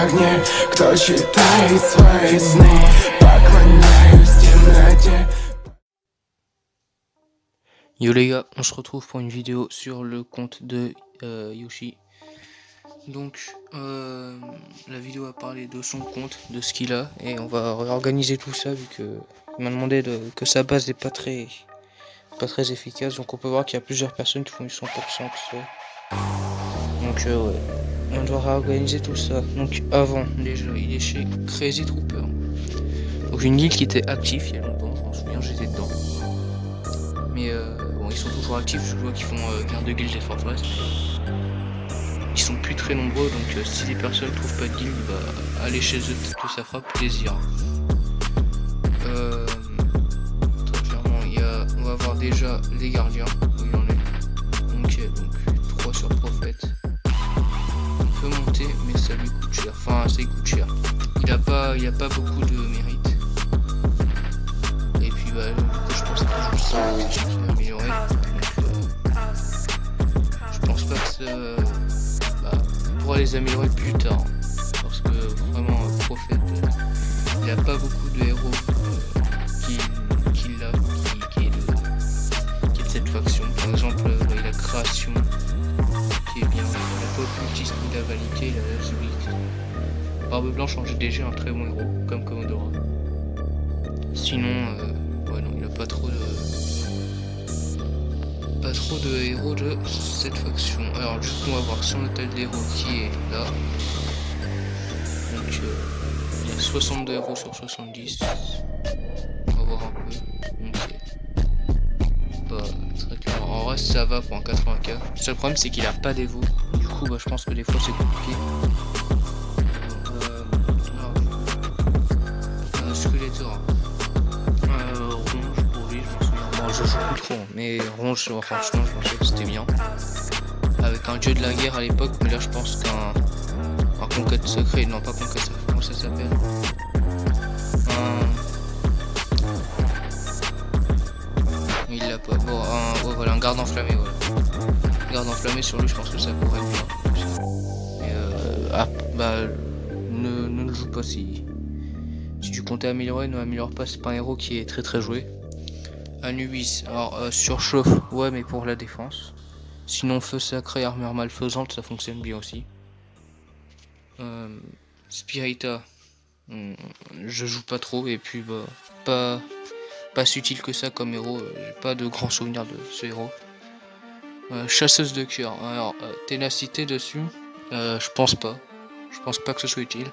огне, кто читает свои сны. Поклоняюсь темноте. Yo les gars, on se retrouve pour une vidéo sur le compte de Yoshi. Donc la vidéo va parler de son compte, de ce qu'il a, et on va réorganiser tout ça vu que il m'a demandé que sa base n'est pas très efficace. Donc on peut voir qu'il y a plusieurs personnes qui font du 100% que ça. Donc ouais, on doit réorganiser tout ça. Donc avant déjà, il est chez Crazy Trooper. Donc une guilde qui était active il y a longtemps, je m'en souviens, j'étais dedans. Mais bon, ils sont toujours actifs, je vois qu'ils font garde de guild et forteresse. Ils sont plus très nombreux, donc si les personnes ne trouvent pas de guild, bah, aller chez eux, peut-être que ça fera plaisir. Très clairement, on va voir déjà les gardiens, où il en est. Donc 3 sur prophète. On peut monter, mais ça lui coûte cher. Enfin, ça lui coûte cher. Il a pas beaucoup de mérite. Et puis bah, je pense que je ça va améliorer. Je pense pas que ça... on pourra les améliorer plus tard. Parce que vraiment, prophète, il n'y a pas beaucoup de héros qui est de cette faction. Par exemple, il a la création qui est bien. Il a pas occultiste ni la vanité, il a la solide. Barbe Blanche en GDG, un très bon héros, comme Commodora. Sinon, ouais, non, il a pas trop de héros de cette faction. Alors du coup on va voir son hôtel d'héros qui est là. Donc il y a 62 héros sur 70. On va voir un peu. Ok. Bah très clair. En vrai ça va pour un 80k. Le seul problème c'est qu'il a pas d'évo. Du coup bah, je pense que des fois c'est compliqué. Skeletor. Ronge pour lui, je m'en souviens. Bon, je joue plus trop, mais Ronge, franchement, je pensais que c'était bien. Avec un dieu de la guerre à l'époque, mais là je pense qu'un conquête secret, non pas conquête secret, comment ça s'appelle? Il l'a pas. Bon, voilà, un garde enflammé, voilà. Garde enflammé sur lui, je pense que ça pourrait être bien. Et bah, ne le joue pas si tu comptais améliorer, ne améliore pas, c'est pas un héros qui est très joué. Anubis, alors surchauffe, ouais, mais pour la défense. Sinon, feu sacré, armure malfaisante, ça fonctionne bien aussi. Spirita, je joue pas trop, et puis bah, pas si utile que ça comme héros, j'ai pas de grands souvenirs de ce héros. Chasseuse de cœur, alors ténacité dessus, je pense pas que ce soit utile.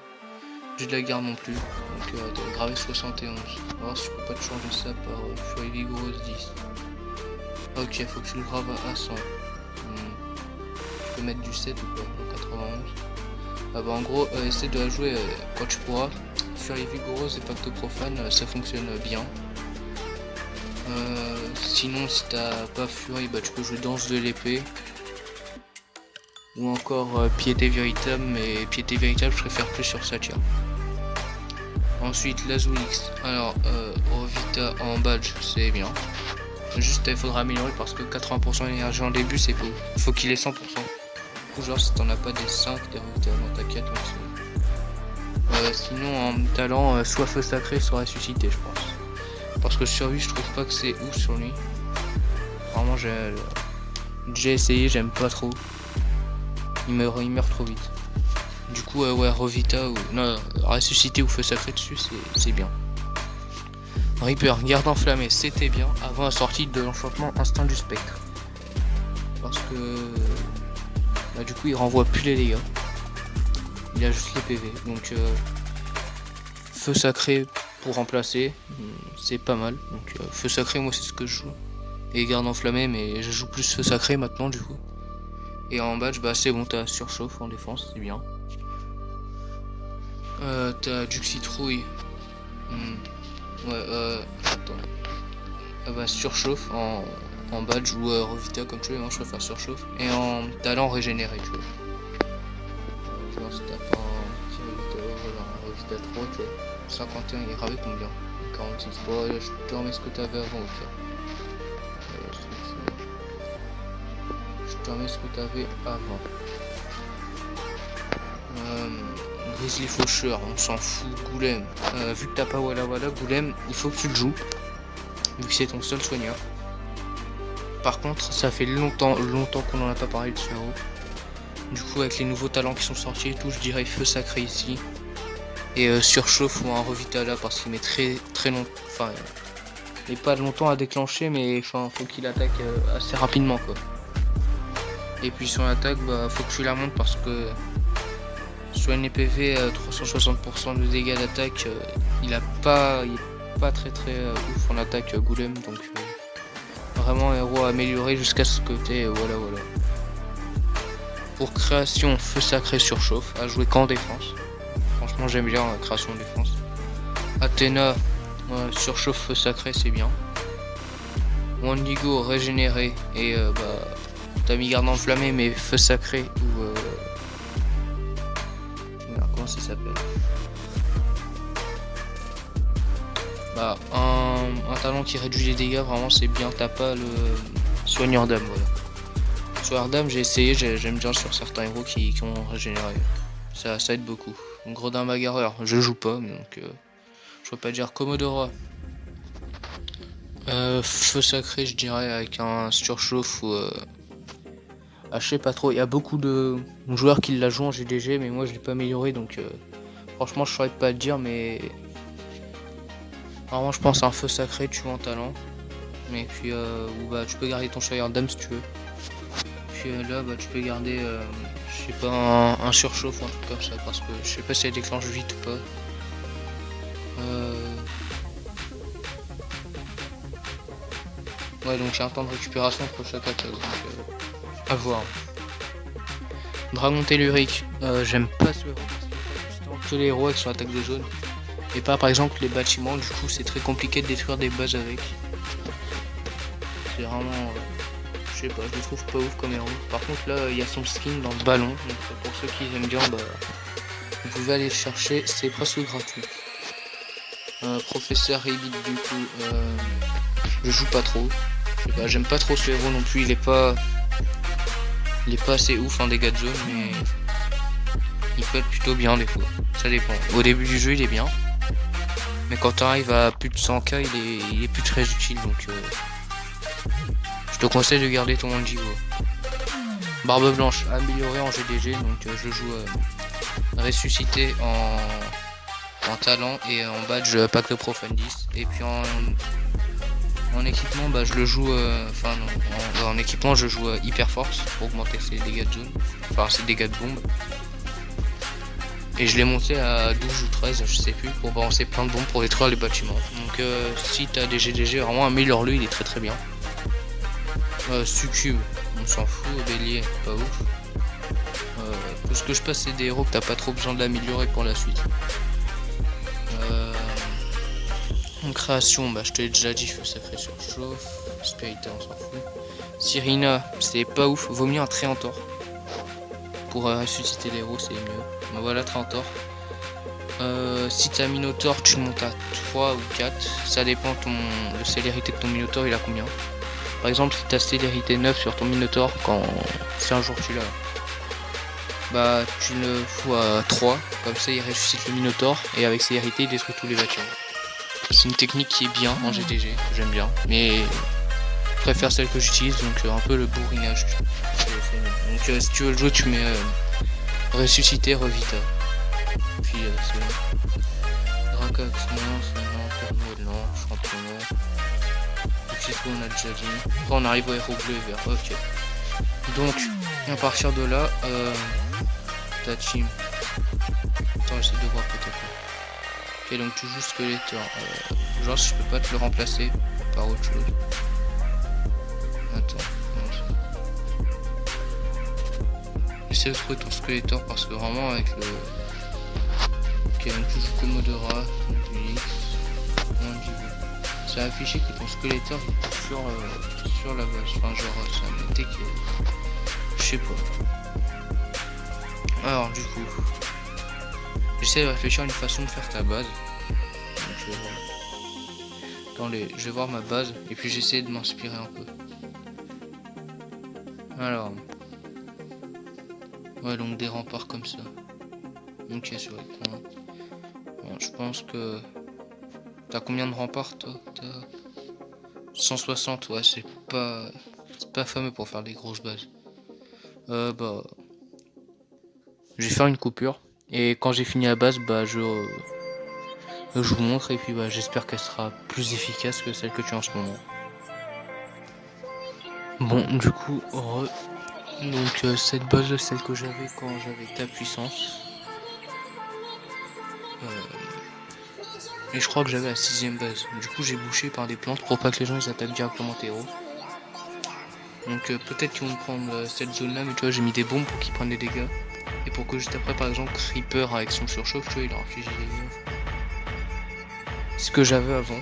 J'ai de la guerre non plus, donc t'as gravé 71. On va voir si je peux pas te changer ça par furie vigoureuse 10. Ok, faut que tu le graves à 100. Tu peux mettre du 7 ou pas? Donc 91. Ah bah en gros, essaie de la jouer quand tu pourras. Furie vigoureuse et pacte profane, ça fonctionne bien. Sinon, si t'as pas furie, bah tu peux jouer danse de l'épée. Ou encore piété véritable, mais piété véritable, je préfère plus sur Satyr. Ensuite, Lazulix. Alors, Rovita en badge, c'est bien. Juste, il faudra améliorer parce que 80% d'énergie en début, c'est faux. Il faut qu'il ait 100%. Ou genre, si t'en as pas des 5, des Rovita dans ta 4, sinon, en talent, soit feu sacré, soit ressuscité, je pense. Parce que sur lui, je trouve pas que c'est ouf sur lui. Vraiment, j'ai essayé, j'aime pas trop. Il meurt trop vite. Du coup, ouais, Rovita ou non, ressuscité ou feu sacré dessus, c'est bien. Reaper, garde enflammé, c'était bien avant la sortie de l'enchantement instinct du spectre. Parce que bah, du coup, il renvoie plus les dégâts. Il a juste les PV. Donc, feu sacré pour remplacer, c'est pas mal. Donc, feu sacré, moi, c'est ce que je joue. Et garde enflammé, mais je joue plus feu sacré maintenant, du coup. Et en badge, bah c'est bon, t'as surchauffe en défense, c'est bien. T'as du citrouille. Ouais, attends. Ah bah surchauffe en badge ou Rovita comme tu veux, moi je préfère surchauffe. Et en talent régénéré, tu vois. Genre si t'as pas un Rovita 3, tu vois. 51, il est gravé combien? 46. Bon, je te remets ce que t'avais avant, ok. Je te remets ce que t'avais avant. Grizzly Faucheur, on s'en fout. Goulem, vu que t'as pas Walla Walla, Goulem, il faut que tu le joues. Vu que c'est ton seul soigneur. Par contre, ça fait longtemps qu'on en a pas parlé de ce héros. Du coup, avec les nouveaux talents qui sont sortis et tout, je dirais Feu Sacré ici. Et Surchauffe ou un Revitala parce qu'il met très long. Enfin, il n'est pas longtemps à déclencher, mais enfin, faut qu'il attaque assez rapidement quoi. Et puis son attaque, bah, faut que tu la montes parce que soit une PV 360% de dégâts d'attaque, il est pas très ouf en attaque Goulem, donc vraiment héros amélioré jusqu'à ce côté voilà. Pour création, Feu Sacré Surchauffe, à jouer qu'en défense. Franchement j'aime bien création défense. Athéna, Surchauffe Feu Sacré c'est bien. Wendigo régénéré et t'as mis garde enflammé mais Feu Sacré ou comment ça s'appelle, un talent qui réduit les dégâts, vraiment c'est bien. T'as pas le soigneur d'âme, voilà. Soigneur d'âme j'ai essayé, j'aime bien sur certains héros qui ont régénéré, ça aide beaucoup. Gredin bagarreur je joue pas donc je peux pas dire. Commodora, Feu Sacré je dirais avec un Surchauffe ou je sais pas trop, il y a beaucoup de joueurs qui la jouent en GDG mais moi je l'ai pas amélioré donc franchement je saurais pas le dire, mais vraiment je pense à un Feu Sacré tu vois en talent. Mais puis ou tu peux garder ton Soigneur d'âme si tu veux. Puis là tu peux garder je sais pas un Surchauffe ou un truc comme ça parce que je sais pas si elle déclenche vite ou pas. Ouais donc il y a un temps de récupération pour chaque attaque donc à voir. Dragon Tellurique, j'aime pas ce héros parce que les héros avec son attaque de zone. Et pas par exemple les bâtiments, du coup c'est très compliqué de détruire des bases avec. C'est vraiment je sais pas, je le trouve pas ouf comme héros. Par contre là il y a son skin dans le ballon, donc pour ceux qui aiment bien vous pouvez aller le chercher, c'est presque gratuit. Professeur Rabbit du coup je joue pas trop. Je sais pas, j'aime pas trop ce héros non plus, il est pas assez ouf en dégâts de zone mais il peut être plutôt bien des fois, ça dépend. Au début du jeu il est bien. Mais quand tu arrives à plus de 100k, il est plus très utile, donc je te conseille de garder ton Wendigo. Barbe Blanche, améliorée en GDG, donc je joue ressuscité en talent et en badge Pacte Profundis. Et puis en équipement, je le joue, en équipement je joue Hyper Force pour augmenter ses dégâts de zone, enfin ses dégâts de bombe. Et je l'ai monté à 12 ou 13, je sais plus, pour balancer plein de bombes pour détruire les bâtiments. Donc si t'as des GDG, vraiment améliore-le, il est très bien. Succube, on s'en fout, Bélier, pas ouf. Tout ce que je passe c'est des héros que t'as pas trop besoin de l'améliorer pour la suite. En création, je te l'ai déjà dit, Feu Sacré Surchauffe, Spiriteur on s'en fout. Cyrina, c'est pas ouf, vaut mieux un Tréantor. Pour ressusciter les héros c'est mieux. Voilà Tréantor. Si t'as Minotaur tu le montes à 3 ou 4, ça dépend le célérité de ton Minotaur il a combien. Par exemple si t'as célérité 9 sur ton Minotaur, si un jour tu l'as, tu le fous à 3, comme ça il ressuscite le Minotaur et avec célérité il détruit tous les bâtiments. C'est une technique qui est bien en GTG, j'aime bien, mais je préfère celle que j'utilise, donc un peu le bourrinage. Donc si tu veux le jouer tu mets ressusciter Revita. Puis c'est Dracax non, Père Noël non, Championnat. C'est tout, on a déjà dit. Après on arrive au héros bleu et vert, ok. Donc à partir de là, ta team. Attends j'essaie de voir peut-être. Ok donc tu joues Skeletor. Genre je peux pas te le remplacer par autre chose. Attends. J'essaie de trouver ton Skeletor parce que vraiment avec le... Ok donc tu joues Commodora, Unix, Wendigo. Ça a affiché que ton Skeletor est sur la base, enfin genre ça a noté que... Je sais pas. Alors du coup... J'essaie de réfléchir à une façon de faire ta base. Donc attendez, je vais voir ma base et puis j'essaie de m'inspirer un peu. Alors... Ouais donc des remparts comme ça. Ok, sur les points. Bon, je pense que... T'as combien de remparts, toi? T'as 160, ouais, c'est pas fameux pour faire des grosses bases. Bah... Je vais faire une coupure. Et quand j'ai fini la base, bah je vous montre. Et puis bah j'espère qu'elle sera plus efficace que celle que tu as en ce moment. Bon, du coup, donc cette base, celle que j'avais quand j'avais ta puissance. Et je crois que j'avais la 6ème base. Du coup, j'ai bouché par des plantes pour pas que les gens ils attaquent directement tes héros. Donc peut-être qu'ils vont prendre cette zone là, mais tu vois, j'ai mis des bombes pour qu'ils prennent des dégâts. Et pour que juste après, par exemple, Creeper avec son surchauffe, tu vois, il a infligé des dégâts. Ce que j'avais avant,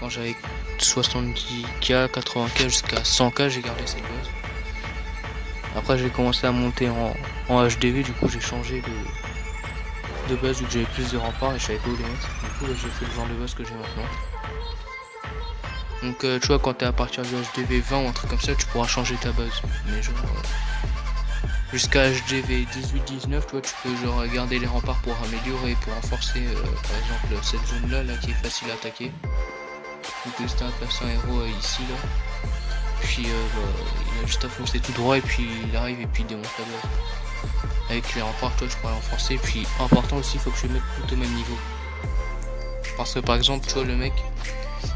quand j'avais 70k, 80k jusqu'à 100k, j'ai gardé cette base. Après, j'ai commencé à monter en HDV, du coup, j'ai changé de base vu que j'avais plus de remparts et je savais pas où les mettre. Du coup, j'ai fait le genre de base que j'ai maintenant. Donc, tu vois, quand t'es à partir du HDV 20 ou un truc comme ça, tu pourras changer ta base. Mais genre, jusqu'à HDV 18-19, tu vois, tu peux genre garder les remparts pour améliorer, pour renforcer, par exemple, cette zone-là, là, qui est facile à attaquer. Donc, c'est un perso héros ici, là. Puis, il a juste à foncer tout droit et puis il arrive et puis il démonte la base. Avec les remparts, toi, tu pourras renforcer. Puis, important aussi, il faut que je le mette tout au même niveau. Parce que, par exemple, tu vois, le mec,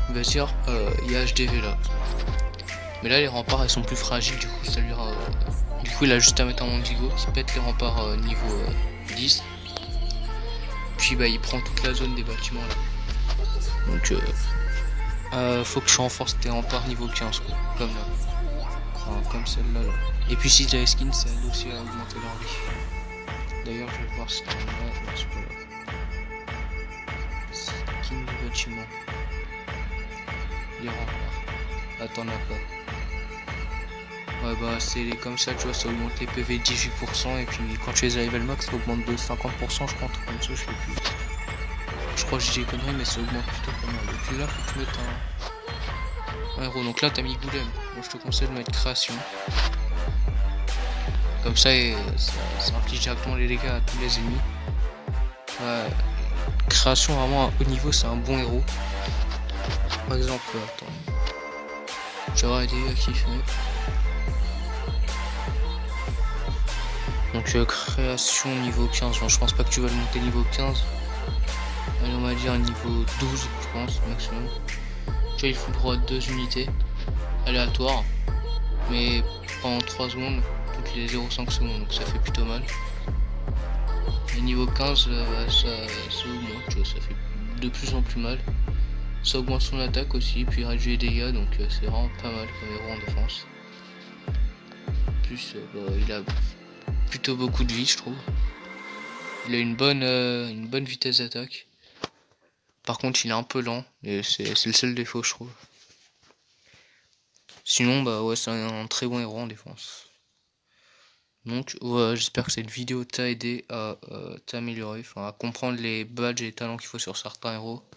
il va se dire, il y a HDV là. Mais là, les remparts, ils sont plus fragiles, du coup, ça lui du coup, il a juste à mettre un Mondigo qui pète les remparts niveau 10. Puis, bah, il prend toute la zone des bâtiments là. Donc, faut que je renforce tes remparts niveau 15, quoi. Comme là. Enfin, comme celle-là, là. Et puis, si j'ai les skins, ça aide aussi à augmenter leur vie. D'ailleurs, je vais voir ce qu'il y en a. Non, c'est pas là. Skin du bâtiment. Les remparts. Attends, là, pas. Ouais, bah, c'est comme ça, tu vois, ça augmente les PV de 18%. Et puis, quand tu les as level max, ça augmente de 50%, je crois, un truc comme ça, je sais plus. Je crois que j'ai des conneries, mais ça augmente plutôt pas mal. Et puis là, faut que tu mettes un héros. Donc là, t'as mis Golem. Moi, je te conseille de mettre Création. Comme ça, ça inflige directement les dégâts à tous les ennemis. Création, vraiment, à haut niveau, c'est un bon héros. Par exemple, attends. Je vais avoir des dégâts qui fait. Donc, création niveau 15. Bon, je pense pas que tu vas le monter niveau 15. Allez, on va dire niveau 12, je pense, maximum. Tu vois, il faut le droit de 2 unités aléatoires. Mais pendant 3 secondes, toutes les 0,5 secondes. Donc, ça fait plutôt mal. Et niveau 15, ça augmente, tu vois, ça fait de plus en plus mal. Ça augmente son attaque aussi, puis réduit les dégâts, donc c'est vraiment pas mal comme héros en défense. En plus, il a plutôt beaucoup de vie, je trouve. Il a une bonne vitesse d'attaque. Par contre, il est un peu lent, et c'est le seul défaut, je trouve. Sinon, bah ouais, c'est un très bon héros en défense. Donc, ouais, j'espère que cette vidéo t'a aidé à t'améliorer, enfin à comprendre les badges et les talents qu'il faut sur certains héros.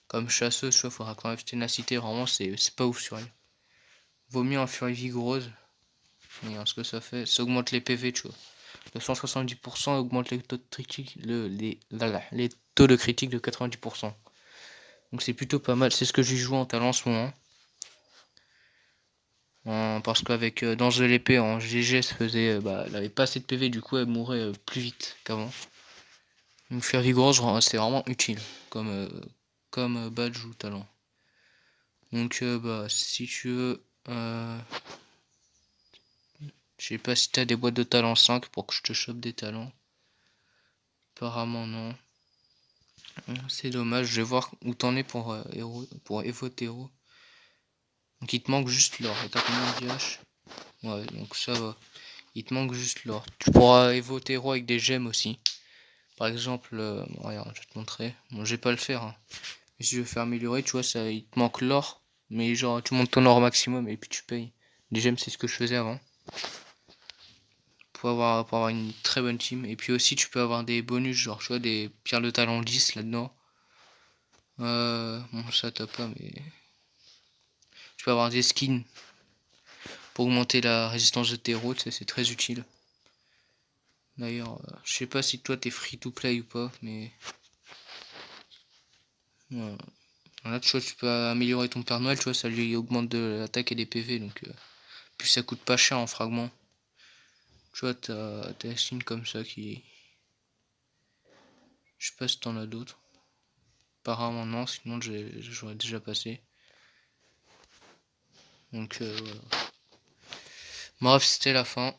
Comme chasseuse, il faudra quand même ténacité, vraiment, c'est pas ouf sur elle. Vaut mieux un furie vigoureuse. Regarde ce que ça fait. Ça augmente les PV, tu vois. De 170% et augmente les taux de critique, les taux de critique de 90%. Donc c'est plutôt pas mal. C'est ce que j'ai joué en talent en ce moment. Parce qu'avec Danse de l'épée en GG, ça faisait, elle avait pas assez de PV, du coup elle mourait plus vite qu'avant. Donc faire vigoureuse, c'est vraiment utile comme badge ou talent. Donc si tu veux, je sais pas si t'as des boîtes de talent 5 pour que je te chope des talents. Apparemment non. C'est dommage, je vais voir où t'en es pour Evo Tero. Donc il te manque juste l'or. Et t'as combien de DH? Ouais, donc ça va. Il te manque juste l'or. Tu pourras Evo Tero avec des gemmes aussi. Par exemple, regarde, je vais te montrer. Bon, je vais pas le faire. Hein. Mais si je veux faire améliorer, tu vois, ça, il te manque l'or. Mais genre, tu montes ton or au maximum et puis tu payes. Les gemmes, c'est ce que je faisais avant. Pour avoir une très bonne team. Et puis aussi, tu peux avoir des bonus, genre, tu vois, des pierres de talent 10 là-dedans. Bon, ça t'as pas, mais tu peux avoir des skins pour augmenter la résistance de tes héros, c'est très utile. D'ailleurs, je sais pas si toi t'es free to play ou pas, mais là tu vois, tu peux améliorer ton Père Noël, tu vois, ça lui augmente de l'attaque et des PV, donc puis ça coûte pas cher en fragments. Tu vois, t'as des skins comme ça qui, je sais pas si t'en as d'autres. Apparemment non, sinon j'aurais déjà passé. Donc voilà. Bref, c'était la fin.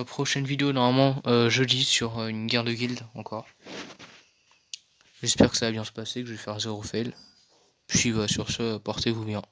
Prochaine vidéo normalement jeudi sur une guerre de guild encore. J'espère que ça va bien se passer, que je vais faire 0 fail. Puis sur ce, portez-vous bien.